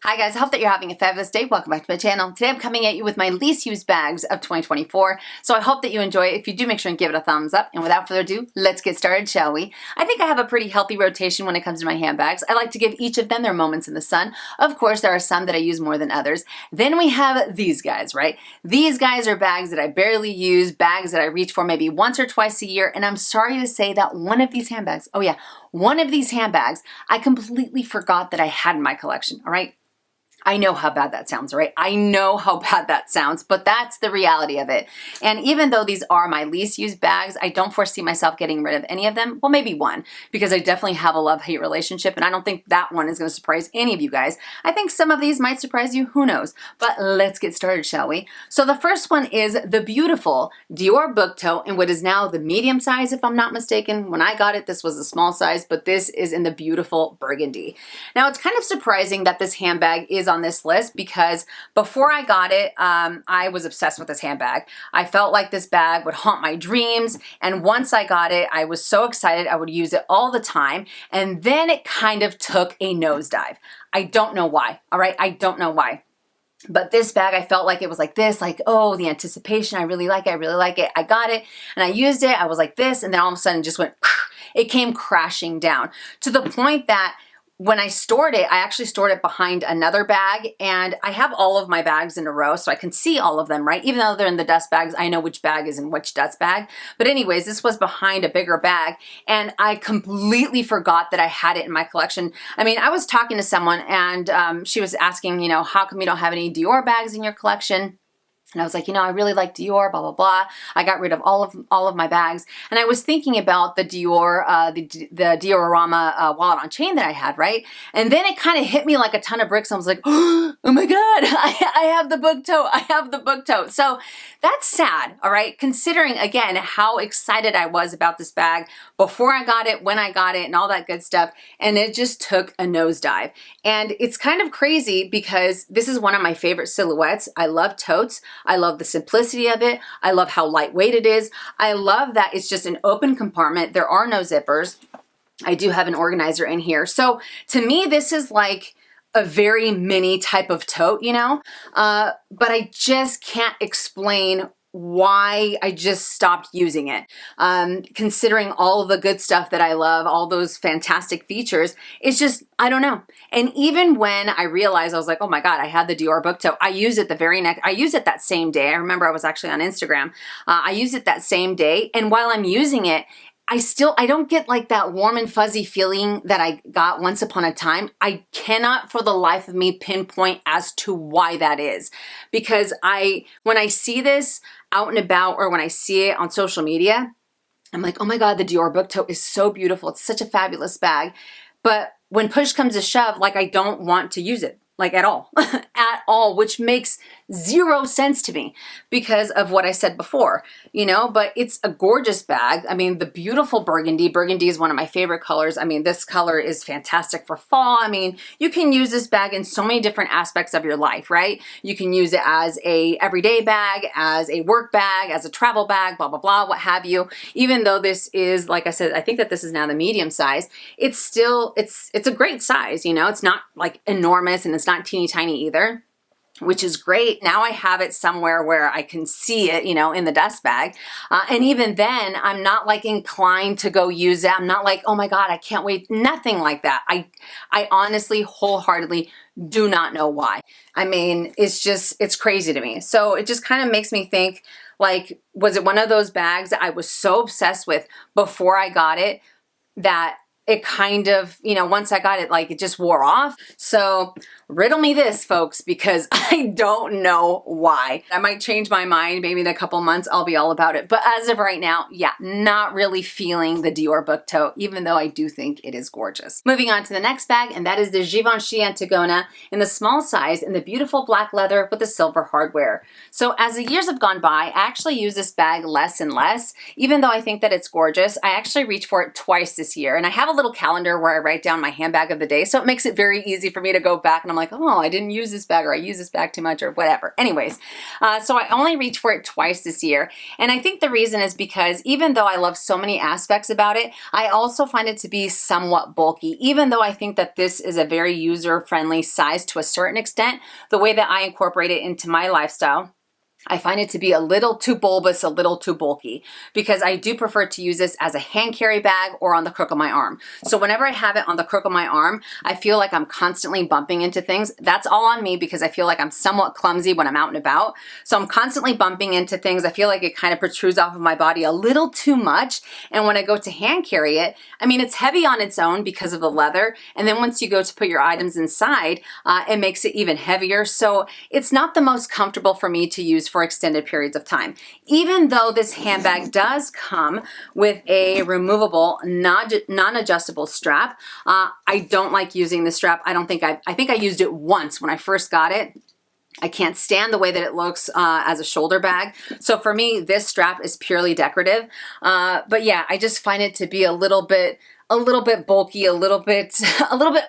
Hi guys, I hope that you're having a fabulous day. Welcome back to my channel. Today I'm coming at you with my least used bags of 2024. So I hope that you enjoy it. If you do, make sure and give it a thumbs up. And without further ado, let's get started, shall we? I think I have a pretty healthy rotation when it comes to my handbags. I like to give each of them their moments in the sun. Of course, there are some that I use more than others. Then we have these guys, right? These guys are bags that I barely use, bags that I reach for maybe once or twice a year. And I'm sorry to say that one of these handbags, I completely forgot that I had in my collection, all right? I know how bad that sounds, right? I know how bad that sounds, but that's the reality of it. And even though these are my least used bags, I don't foresee myself getting rid of any of them. Well, maybe one, because I definitely have a love-hate relationship, and I don't think that one is going to surprise any of you guys. I think some of these might surprise you, who knows? But let's get started, shall we? So the first one is the beautiful Dior book tote in what is now the medium size, if I'm not mistaken. When I got it, this was a small size, but this is in the beautiful burgundy. Now, it's kind of surprising that this handbag is on this list because before I got it, I was obsessed with this handbag. I felt like this bag would haunt my dreams, and once I got it, I was so excited I would use it all the time, and then it kind of took a nosedive. I don't know why, all right? I don't know why. But this bag, I felt like it was like this, like, oh, the anticipation, I really like it, I really like it. I got it, and I used it, I was like this, and then all of a sudden it just went, it came crashing down to the point that when I stored it, I actually stored it behind another bag, and I have all of my bags in a row so I can see all of them, right? Even though they're in the dust bags, I know which bag is in which dust bag. But anyways, this was behind a bigger bag, and I completely forgot that I had it in my collection. I mean, I was talking to someone, and she was asking, you know, how come you don't have any Dior bags in your collection? And I was like, you know, I really like Dior, blah, blah, blah. I got rid of all of my bags. And I was thinking about the Dior, the Diorama wallet on chain that I had, right? And then it kind of hit me like a ton of bricks. I was like, oh my God, I have the book tote. I have the book tote. So that's sad, all right? Considering, again, how excited I was about this bag before I got it, when I got it, and all that good stuff. And it just took a nosedive. And it's kind of crazy because this is one of my favorite silhouettes. I love totes. I love the simplicity of it. I love how lightweight it is. I love that it's just an open compartment. There are no zippers. I do have an organizer in here. So to me, this is like a very mini type of tote, you know? But I just can't explain why I just stopped using it. Considering all of the good stuff that I love, all those fantastic features, it's just, I don't know. And even when I realized, I was like, oh my God, I had the Dior book tote. I used it I used it that same day. I remember I was actually on Instagram. I used it that same day. And while I'm using it, I don't get like that warm and fuzzy feeling that I got once upon a time. I cannot for the life of me pinpoint as to why that is. Because when I see this out and about, or when I see it on social media, I'm like, oh my God, the Dior book tote is so beautiful. It's such a fabulous bag. But when push comes to shove, like I don't want to use it. Like at all, at all, which makes zero sense to me because of what I said before, you know, but it's a gorgeous bag. I mean, the beautiful burgundy. Burgundy is one of my favorite colors. I mean, this color is fantastic for fall. I mean, you can use this bag in so many different aspects of your life, right? You can use it as a everyday bag, as a work bag, as a travel bag, blah, blah, blah, what have you. Even though this is, like I said, I think that this is now the medium size, it's still, it's a great size, you know, it's not like enormous and it's not teeny tiny either, which is great. Now I have it somewhere where I can see it, you know, in the dust bag. And even then, I'm not like inclined to go use it. I'm not like, oh my God, I can't wait. Nothing like that. I honestly, wholeheartedly do not know why. I mean, it's crazy to me. So it just kind of makes me think, like, was it one of those bags that I was so obsessed with before I got it that it kind of, you know, once I got it, like it just wore off. So riddle me this, folks, because I don't know why. I might change my mind. Maybe in a couple months, I'll be all about it. But as of right now, yeah, not really feeling the Dior book tote, even though I do think it is gorgeous. Moving on to the next bag, and that is the Givenchy Antigona in the small size in the beautiful black leather with the silver hardware. So as the years have gone by, I actually use this bag less and less, even though I think that it's gorgeous. I actually reached for it twice this year, and I have a a little calendar where I write down my handbag of the day. So it makes it very easy for me to go back and I'm like, oh, I didn't use this bag, or I used this bag too much, or whatever. Anyways, so I only reached for it twice this year. And I think the reason is because even though I love so many aspects about it, I also find it to be somewhat bulky. Even though I think that this is a very user-friendly size to a certain extent, the way that I incorporate it into my lifestyle, I find it to be a little too bulbous, a little too bulky, because I do prefer to use this as a hand carry bag or on the crook of my arm. So whenever I have it on the crook of my arm, I feel like I'm constantly bumping into things. That's all on me because I feel like I'm somewhat clumsy when I'm out and about. So I'm constantly bumping into things. I feel like it kind of protrudes off of my body a little too much. And when I go to hand carry it, I mean, it's heavy on its own because of the leather. And then once you go to put your items inside, it makes it even heavier. So it's not the most comfortable for me to use for extended periods of time. Even though this handbag does come with a removable, non-adjustable strap, I don't like using the strap. I think I used it once when I first got it. I can't stand the way that it looks as a shoulder bag. So for me, this strap is purely decorative. But yeah, I just find it to be a little bit bulky, a little bit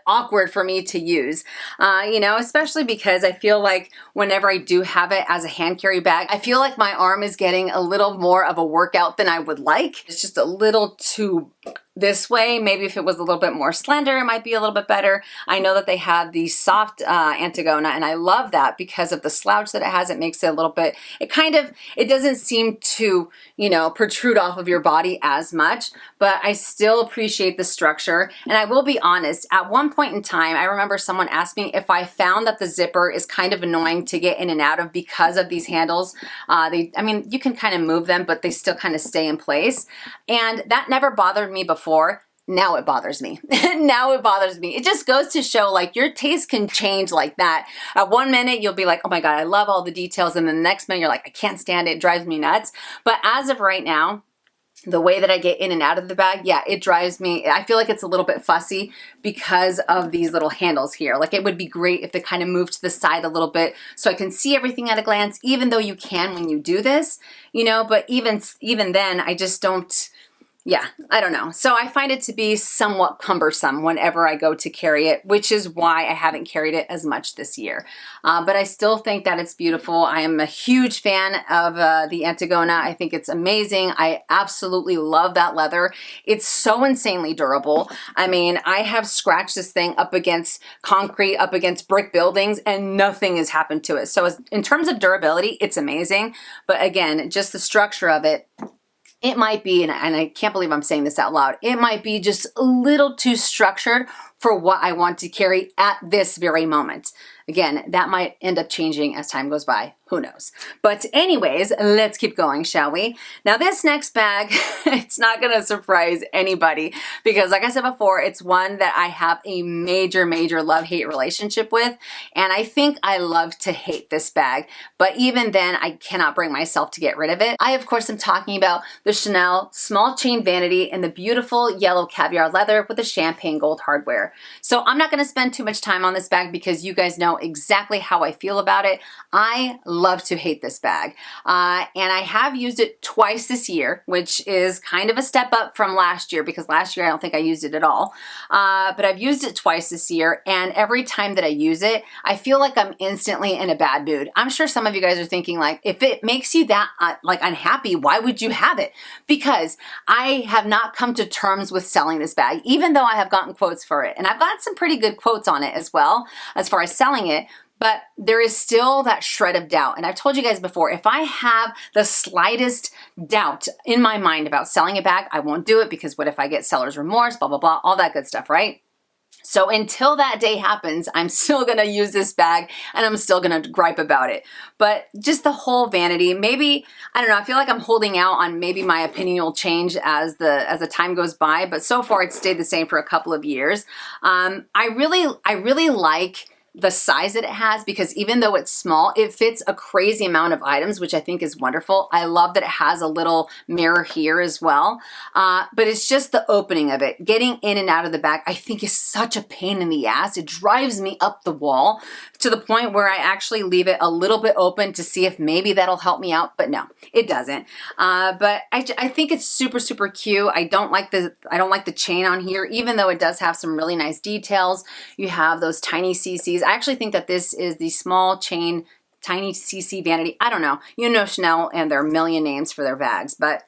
awkward for me to use, you know, especially because I feel like whenever I do have it as a hand carry bag, I feel like my arm is getting a little more of a workout than I would like. It's just a little too this way. Maybe if it was a little bit more slender, it might be a little bit better. I know that they have the soft antigona, and I love that because of the slouch that it has. It makes it a little bit, it doesn't seem to, you know, protrude off of your body as much, but I still appreciate the structure. And I will be honest, at one point in time, I remember someone asked me if I found that the zipper is kind of annoying to get in and out of because of these handles. I mean, you can kind of move them, but they still kind of stay in place. And that never bothered me before. Now it bothers me. Now it bothers me. It just goes to show like your taste can change like that. At one minute you'll be like, oh my God, I love all the details. And then the next minute you're like, I can't stand it. It drives me nuts. But as of right now, the way that I get in and out of the bag, yeah, it drives me. I feel like it's a little bit fussy because of these little handles here. Like it would be great if they kind of moved to the side a little bit so I can see everything at a glance, even though you can when you do this, you know, but even then I just don't. Yeah, I don't know. So I find it to be somewhat cumbersome whenever I go to carry it, which is why I haven't carried it as much this year. But I still think that it's beautiful. I am a huge fan of the Antigona. I think it's amazing. I absolutely love that leather. It's so insanely durable. I mean, I have scratched this thing up against concrete, up against brick buildings, and nothing has happened to it. So in terms of durability, it's amazing. But again, just the structure of it, it might be, and I can't believe I'm saying this out loud, it might be just a little too structured for what I want to carry at this very moment. Again, that might end up changing as time goes by. Who knows? But anyways, let's keep going, shall we? Now this next bag, it's not going to surprise anybody because like I said before, it's one that I have a major love-hate relationship with. And I think I love to hate this bag. But even then, I cannot bring myself to get rid of it. I, of course, am talking about the Chanel small chain vanity in the beautiful yellow caviar leather with the champagne gold hardware. So I'm not going to spend too much time on this bag because you guys know exactly how I feel about it. I love to hate this bag. And I have used it twice this year, which is kind of a step up from last year because last year I don't think I used it at all. But I've used it twice this year, and every time that I use it, I feel like I'm instantly in a bad mood. I'm sure some of you guys are thinking like, if it makes you that like unhappy, why would you have it? Because I have not come to terms with selling this bag, even though I have gotten quotes for it. And I've got some pretty good quotes on it as well, as far as selling it. But there is still that shred of doubt. And I've told you guys before, if I have the slightest doubt in my mind about selling a bag, I won't do it because what if I get seller's remorse, blah, blah, blah, all that good stuff, right? So until that day happens, I'm still going to use this bag and I'm still going to gripe about it. But just the whole vanity, maybe, I don't know, I feel like I'm holding out on maybe my opinion will change as the time goes by. But so far it's stayed the same for a couple of years. I really like the size that it has, because even though it's small, it fits a crazy amount of items, which I think is wonderful. I love that it has a little mirror here as well. But it's just the opening of it. Getting in and out of the bag, I think is such a pain in the ass. It drives me up the wall to the point where I actually leave it a little bit open to see if maybe that'll help me out, but no, it doesn't. But I think it's super, super cute. I don't like the chain on here, even though it does have some really nice details. You have those tiny CCs. I actually think that this is the small chain, tiny CC vanity. I don't know. You know Chanel and their million names for their bags, but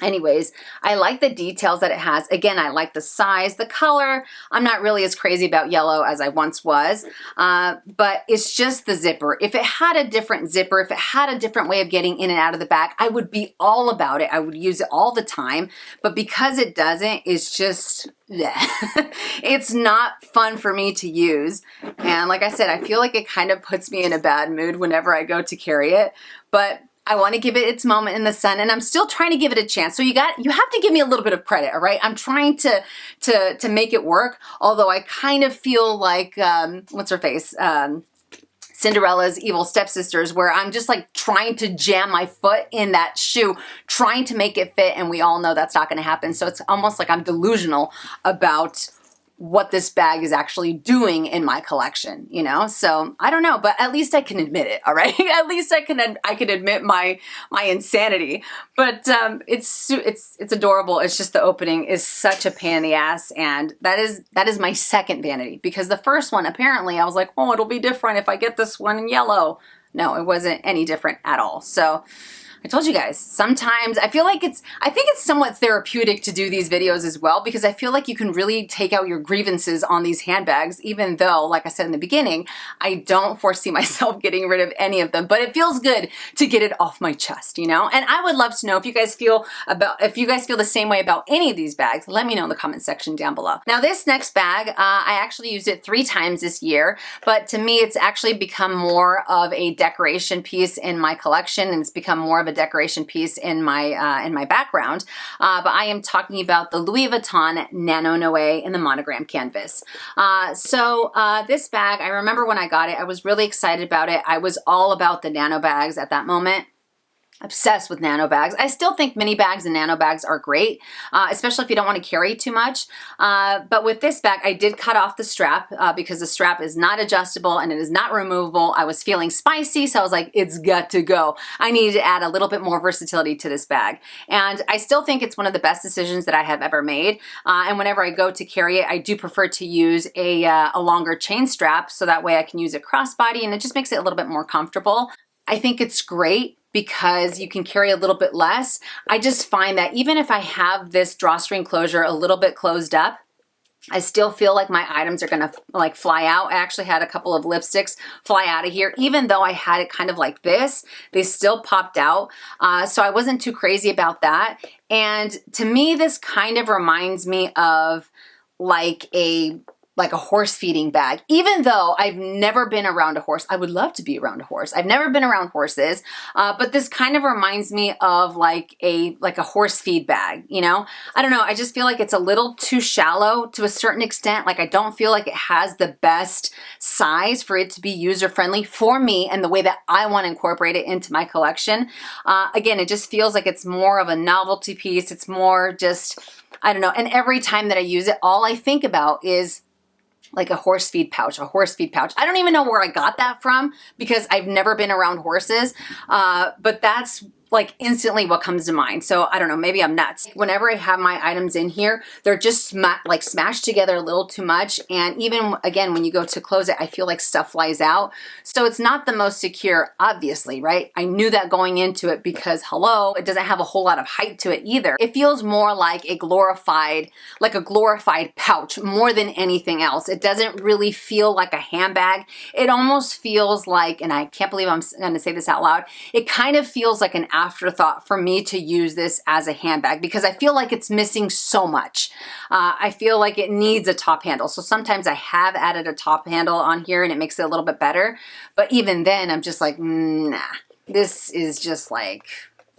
anyways, I like the details that it has. Again, I like the size, the color. I'm not really as crazy about yellow as I once was, but it's just the zipper. If it had a different zipper, if it had a different way of getting in and out of the bag, I would be all about it. I would use it all the time, but because it doesn't, it's just, it's not fun for me to use. And like I said, I feel like it kind of puts me in a bad mood whenever I go to carry it, but I want to give it its moment in the sun, and I'm still trying to give it a chance. So you have to give me a little bit of credit, all right? I'm trying to make it work, although I kind of feel like, what's her face? Cinderella's evil stepsisters, where I'm just like trying to jam my foot in that shoe, trying to make it fit, and we all know that's not going to happen. So it's almost like I'm delusional about what this bag is actually doing in my collection, you know? So I don't know, but at least I can admit it, all right? At least I can admit my insanity. But it's adorable. It's just the opening is such a pain in the ass, and that is my second vanity, because the first one, apparently I was like, oh, it'll be different if I get this one in yellow. No, it wasn't any different at all. So I told you guys, sometimes I think it's somewhat therapeutic to do these videos as well, because I feel like you can really take out your grievances on these handbags, even though, like I said in the beginning, I don't foresee myself getting rid of any of them, but it feels good to get it off my chest, you know? And I would love to know if you guys feel the same way about any of these bags. Let me know in the comment section down below. Now this next bag, I actually used it 3 times this year, but to me, it's actually become more of a decoration piece in my collection, and it's become more of a decoration piece in my background, but I am talking about the Louis Vuitton Nano Noe in the monogram canvas. This bag, I remember when I got it, I was really excited about it. I was all about the nano bags at that moment. Obsessed with nano bags. I still think mini bags and nano bags are great, especially if you don't want to carry too much. But with this bag, I did cut off the strap because the strap is not adjustable and it is not removable. I was feeling spicy, so I was like, it's got to go. I needed to add a little bit more versatility to this bag. And I still think it's one of the best decisions that I have ever made. And whenever I go to carry it, I do prefer to use a longer chain strap, so that way I can use a crossbody, and it just makes it a little bit more comfortable. I think it's great because you can carry a little bit less. I just find that even if I have this drawstring closure a little bit closed up, I still feel like my items are gonna like fly out. I actually had a couple of lipsticks fly out of here. Even though I had it kind of like this, they still popped out. So I wasn't too crazy about that. And to me, this kind of reminds me of like a horse feeding bag. Even though I've never been around a horse, I would love to be around a horse. I've never been around horses, but this kind of reminds me of like a horse feed bag, you know? I don't know, I just feel like it's a little too shallow to a certain extent. Like I don't feel like it has the best size for it to be user-friendly for me and the way that I want to incorporate it into my collection. Again, it just feels like it's more of a novelty piece. It's more just, I don't know. And every time that I use it, all I think about is like a horse feed pouch. I don't even know where I got that from because I've never been around horses, but that's like instantly what comes to mind. So I don't know, maybe I'm nuts. Whenever I have my items in here, they're just smashed together a little too much. And even again, when you go to close it, I feel like stuff flies out. So it's not the most secure, obviously, right? I knew that going into it because hello, it doesn't have a whole lot of height to it either. It feels more like a glorified pouch more than anything else. It doesn't really feel like a handbag. It almost feels like, and I can't believe I'm gonna say this out loud, it kind of feels like an afterthought for me to use this as a handbag because I feel like it's missing so much. I feel like it needs a top handle. So sometimes I have added a top handle on here and it makes it a little bit better. But even then I'm just like, nah, this is just like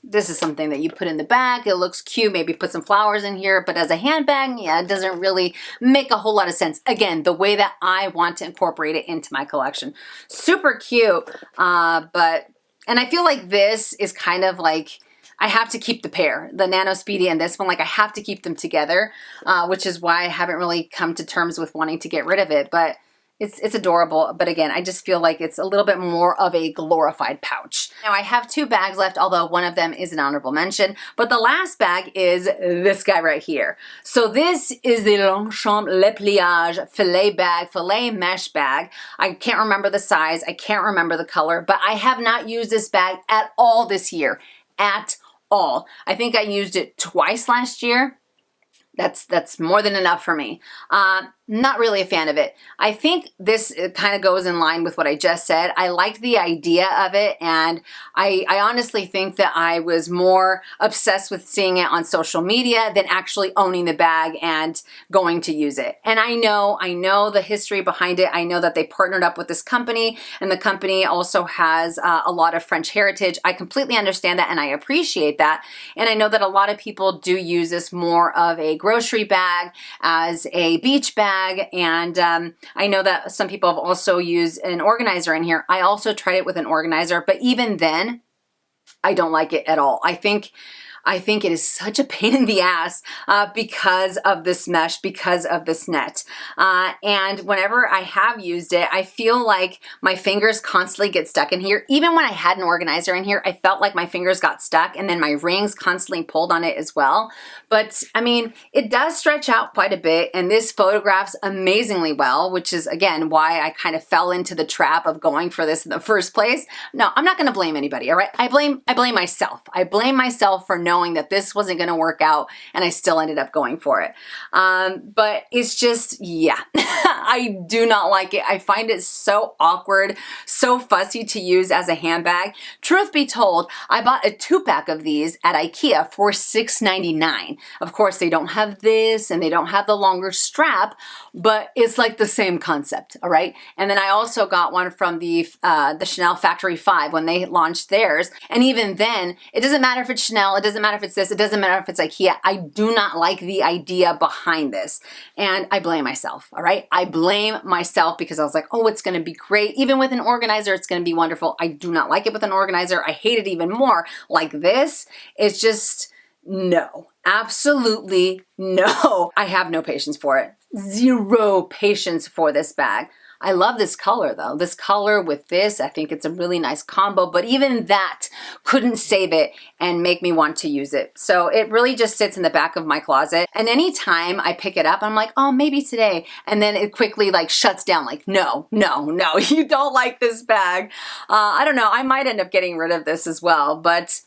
this is something that you put in the bag. It looks cute. Maybe put some flowers in here. But as a handbag, yeah, it doesn't really make a whole lot of sense. Again, the way that I want to incorporate it into my collection. Super cute. And I feel like this is kind of like, I have to keep the pair, the Nano Speedy and this one, like I have to keep them together, which is why I haven't really come to terms with wanting to get rid of it. But it's adorable, but again, I just feel like it's a little bit more of a glorified pouch. Now I have 2 bags left, although one of them is an honorable mention, but the last bag is this guy right here. So this is the Longchamp Le Pliage filet bag, filet mesh bag. I can't remember the size, I can't remember the color, but I have not used this bag at all this year, at all. I think I used it twice last year. That's more than enough for me. Not really a fan of it. I think this kind of goes in line with what I just said. I liked the idea of it, and I honestly think that I was more obsessed with seeing it on social media than actually owning the bag and going to use it. And I know the history behind it. I know that they partnered up with this company, and the company also has a lot of French heritage. I completely understand that, and I appreciate that. And I know that a lot of people do use this more of a grocery bag, as a beach bag, and I know that some people have also used an organizer in here. I also tried it with an organizer, but even then, I don't like it at all. I think it is such a pain in the ass because of this mesh, because of this net. And whenever I have used it, I feel like my fingers constantly get stuck in here. Even when I had an organizer in here, I felt like my fingers got stuck, and then my rings constantly pulled on it as well. But I mean, it does stretch out quite a bit, and this photographs amazingly well, which is again why I kind of fell into the trap of going for this in the first place. No, I'm not gonna blame anybody, all right? I blame myself. I blame myself for knowing that this wasn't going to work out, and I still ended up going for it. But it's just, yeah, I do not like it. I find it so awkward, so fussy to use as a handbag. Truth be told, I bought a 2-pack of these at IKEA for $6.99. Of course, they don't have this, and they don't have the longer strap, but it's like the same concept, all right? And then I also got one from the Chanel Factory 5 when they launched theirs, and even then, it doesn't matter if it's Chanel, it doesn't matter if it's this, it doesn't matter if it's IKEA. I do not like the idea behind this. And I blame myself, all right? I blame myself because I was like, oh, it's gonna be great. Even with an organizer, it's gonna be wonderful. I do not like it with an organizer. I hate it even more. Like this, it's just, no, absolutely no. I have no patience for it. Zero patience for this bag. I love this color though. This color with this, I think it's a really nice combo, but even that couldn't save it and make me want to use it. So it really just sits in the back of my closet. And anytime I pick it up, I'm like, oh, maybe today. And then it quickly like shuts down like, no, you don't like this bag. I don't know, I might end up getting rid of this as well, but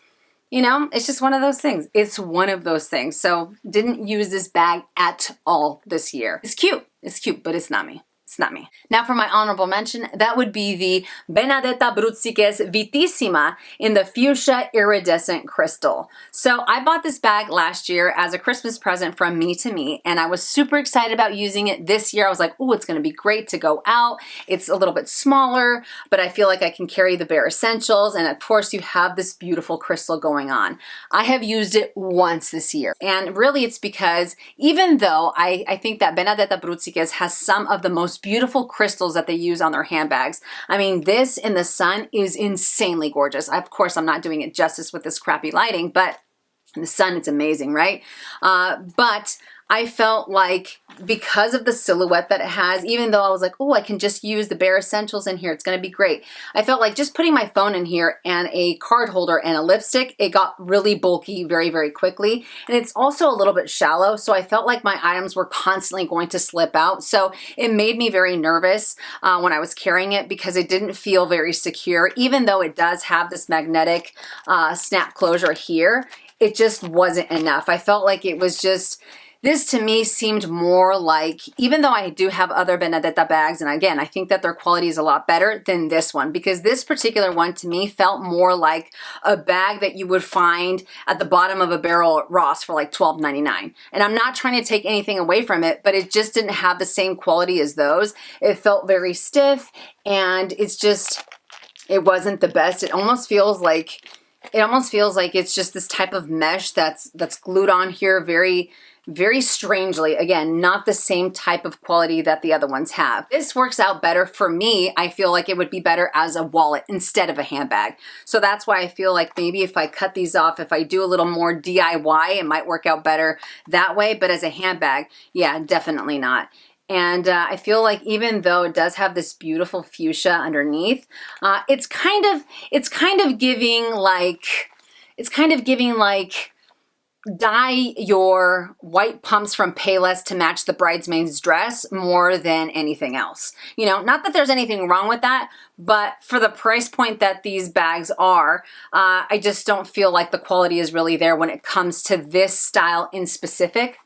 you know, it's just one of those things. It's one of those things. So didn't use this bag at all this year. It's cute, but it's not me. It's not me. Now for my honorable mention, that would be the Benedetta Bruzzicche's Vitissima in the fuchsia iridescent crystal. So I bought this bag last year as a Christmas present from Me to Me, and I was super excited about using it this year. I was like, oh, it's gonna be great to go out. It's a little bit smaller, but I feel like I can carry the bare essentials, and of course you have this beautiful crystal going on. I have used it once this year, and really it's because even though I think that Benedetta Bruzzicche's has some of the most beautiful crystals that they use on their handbags. I mean, this in the sun is insanely gorgeous. Of course, I'm not doing it justice with this crappy lighting, but in the sun, it's amazing, right? But I felt like because of the silhouette that it has, even though I was like, oh, I can just use the bare essentials in here, it's gonna be great. I felt like just putting my phone in here and a card holder and a lipstick, it got really bulky very, very quickly. And it's also a little bit shallow, so I felt like my items were constantly going to slip out. So it made me very nervous when I was carrying it because it didn't feel very secure. Even though it does have this magnetic snap closure here, it just wasn't enough. I felt like it was just, this to me seemed more like, even though I do have other Benedetta bags, and again, I think that their quality is a lot better than this one, because this particular one to me felt more like a bag that you would find at the bottom of a barrel at Ross for like $12.99. And I'm not trying to take anything away from it, but it just didn't have the same quality as those. It felt very stiff, and it's just, it wasn't the best. It almost feels like It almost feels like it's just this type of mesh that's glued on here very, very strangely. Again, not the same type of quality that the other ones have. This works out better for me. I feel like it would be better as a wallet instead of a handbag. So that's why I feel like maybe if I cut these off, if I do a little more DIY, it might work out better that way. But as a handbag, yeah, definitely not. And I feel like even though it does have this beautiful fuchsia underneath, it's kind of giving like dye your white pumps from Payless to match the bridesmaid's dress more than anything else. You know, not that there's anything wrong with that, but for the price point that these bags are, I just don't feel like the quality is really there when it comes to this style in specific,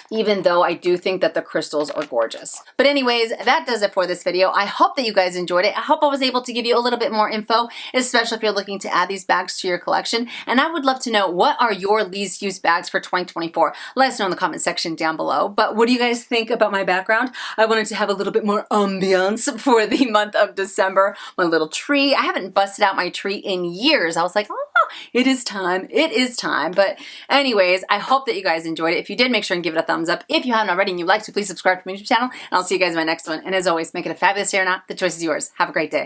even though I do think that the crystals are gorgeous. But anyways, that does it for this video. I hope that you guys enjoyed it. I hope I was able to give you a little bit more info, especially if you're looking to add these bags to your collection. And I would love to know, what are your least used bags for 2024? Let us know in the comment section down below. But what do you guys think about my background? I wanted to have a little bit more ambiance for the month of December. My little tree. I haven't busted out my tree in years. I was like, oh, it is time. It is time. But anyways, I hope that you guys enjoyed it. If you did, make sure and give it a thumbs up. If you haven't already and you'd like to, please subscribe to my YouTube channel. And I'll see you guys in my next one. And as always, make it a fabulous day or not. The choice is yours. Have a great day.